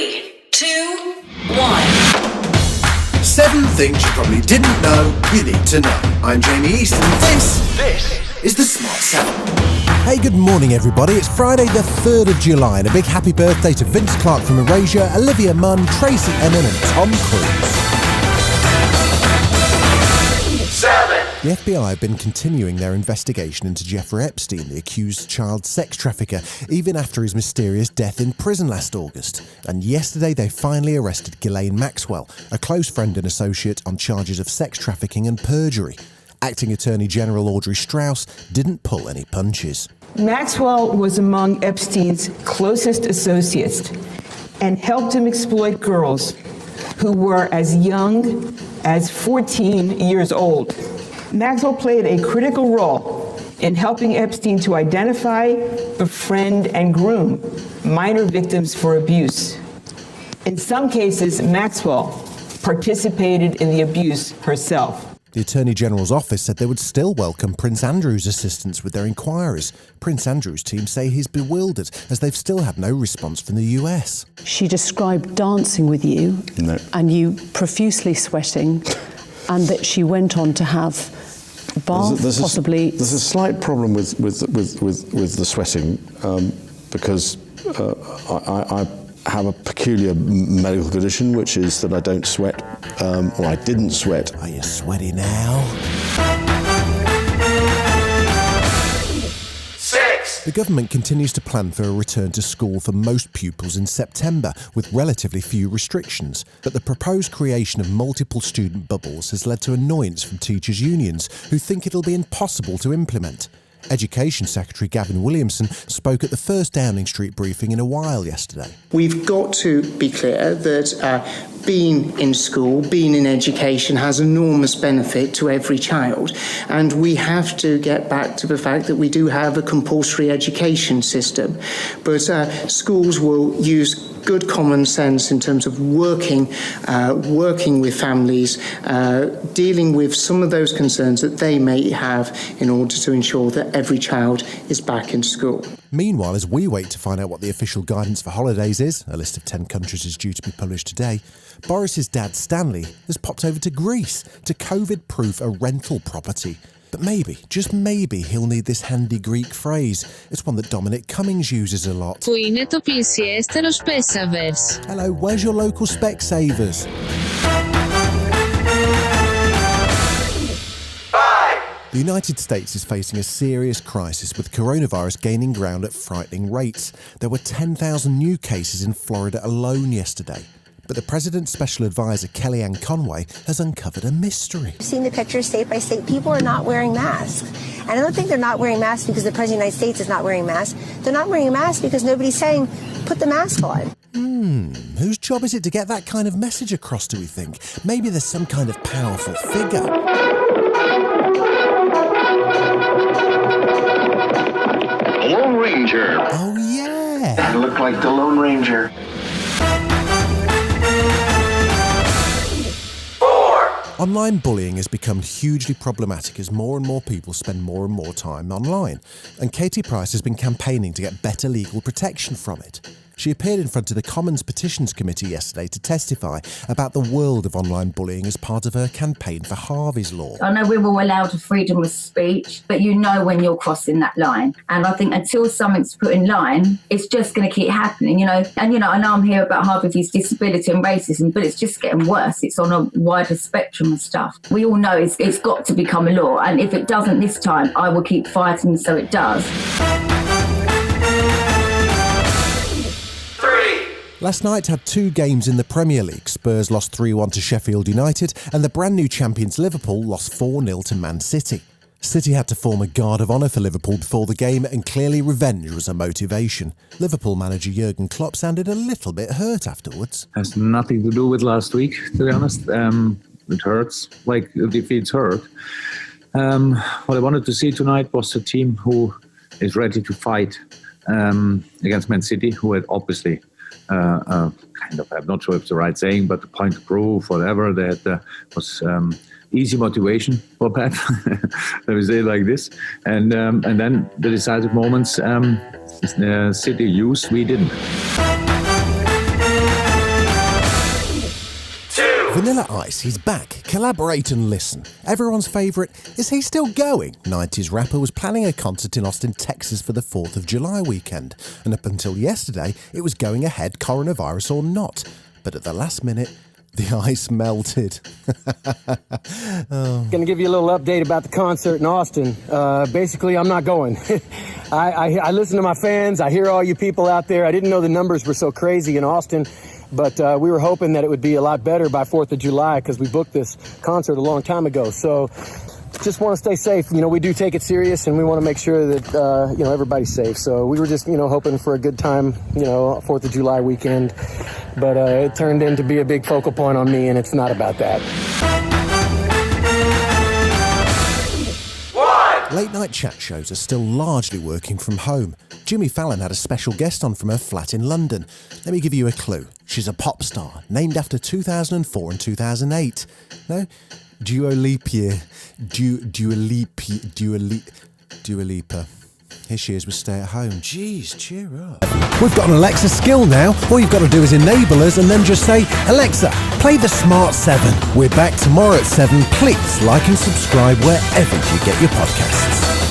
3, 2, 1. 7 things you probably didn't know you need to know. I'm Jamie East, and this is the Smart 7. Hey, good morning, everybody. It's Friday, the 3rd of July, and a big happy birthday to Vince Clarke from Erasure, Olivia Munn, Tracy Emin, and Tom Cruise. 7. The FBI have been continuing their investigation into Jeffrey Epstein, the accused child sex trafficker, even after his mysterious death in prison last August. And yesterday they finally arrested Ghislaine Maxwell, a close friend and associate, on charges of sex trafficking and perjury. Acting Attorney General Audrey Strauss didn't pull any punches. Maxwell was among Epstein's closest associates and helped him exploit girls who were as young as 14 years old. Maxwell played a critical role in helping Epstein to identify, befriend, and groom minor victims for abuse. In some cases, Maxwell participated in the abuse herself. The Attorney General's office said they would still welcome Prince Andrew's assistance with their inquiries. Prince Andrew's team say he's bewildered as they've still had no response from the US. She described dancing with you and you profusely sweating, and that she went on to have a bath, possibly. There's a slight problem with the sweating because I have a peculiar medical condition, which is that I don't sweat, or I didn't sweat. Are you sweaty now? 6. The government continues to plan for a return to school for most pupils in September, with relatively few restrictions. But the proposed creation of multiple student bubbles has led to annoyance from teachers' unions, who think it'll be impossible to implement. Education Secretary Gavin Williamson spoke at the first Downing Street briefing in a while yesterday. We've got to be clear that being in school, being in education has enormous benefit to every child. And we have to get back to the fact that we do have a compulsory education system. But schools will use good common sense in terms of working with families, dealing with some of those concerns that they may have in order to ensure that every child is back in school. Meanwhile, as we wait to find out what the official guidance for holidays is, a list of 10 countries is due to be published today, Boris's dad, Stanley, has popped over to Greece to COVID-proof a rental property. But maybe, just maybe, he'll need this handy Greek phrase. It's one that Dominic Cummings uses a lot. Πού είναι το πλησιέστερο Specavers? Hello, where's your local Specsavers? 5. The United States is facing a serious crisis, with coronavirus gaining ground at frightening rates. There were 10,000 new cases in Florida alone yesterday. But the President's special advisor, Kellyanne Conway, has uncovered a mystery. I've seen the pictures state by state. People are not wearing masks. And I don't think they're not wearing masks because the President of the United States is not wearing masks. They're not wearing a mask because nobody's saying, put the mask on. Whose job is it to get that kind of message across, do we think? Maybe there's some kind of powerful figure. The Lone Ranger. Oh, yeah. That looked like the Lone Ranger. 4. Online bullying has become hugely problematic as more and more people spend more and more time online. And Katie Price has been campaigning to get better legal protection from it. She appeared in front of the Commons Petitions Committee yesterday to testify about the world of online bullying as part of her campaign for Harvey's Law. I know we're all allowed freedom of speech, but you know when you're crossing that line. And I think until something's put in line, it's just going to keep happening, you know. And, you know, I know I'm here about Harvey's disability and racism, but it's just getting worse. It's on a wider spectrum of stuff. We all know it's got to become a law. And if it doesn't this time, I will keep fighting so it does. Last night had 2 games in the Premier League. Spurs lost 3-1 to Sheffield United, and the brand new champions Liverpool lost 4-0 to Man City. City had to form a guard of honour for Liverpool before the game, and clearly revenge was a motivation. Liverpool manager Jurgen Klopp sounded a little bit hurt afterwards. Has nothing to do with last week, to be honest. It hurts, like the defeats hurt. What I wanted to see tonight was a team who is ready to fight against Man City, who had obviously kind of, I'm not sure if it's the right saying, but the point to prove, whatever, that was easy motivation for Pep. Let me say it like this. And then the decisive moments, City used, we didn't. Vanilla Ice, he's back. Collaborate and listen. Everyone's favourite, is he still going? 90s rapper was planning a concert in Austin, Texas for the 4th of July weekend. And up until yesterday, it was going ahead coronavirus or not. But at the last minute, the ice melted. Gonna give you a little update about the concert in Austin. Basically, I'm not going. I listen to my fans. I hear all you people out there. I didn't know the numbers were so crazy in Austin, but we were hoping that it would be a lot better by 4th of July because we booked this concert a long time ago. So just want to stay safe. You know, we do take it serious, and we want to make sure that, you know, everybody's safe. So we were just, you know, hoping for a good time, you know, 4th of July weekend. But it turned into be a big focal point on me, and it's not about that. Late night chat shows are still largely working from home. Jimmy Fallon had a special guest on from her flat in London. Let me give you a clue. She's a pop star, named after 2004 and 2008. No? Dua Lipa. Dua Lipa. Here she is with Stay at Home. Jeez, cheer up. We've got an Alexa skill now. All you've got to do is enable us and then just say, Alexa, play the Smart 7. We're back tomorrow at 7. Please like and subscribe wherever you get your podcasts.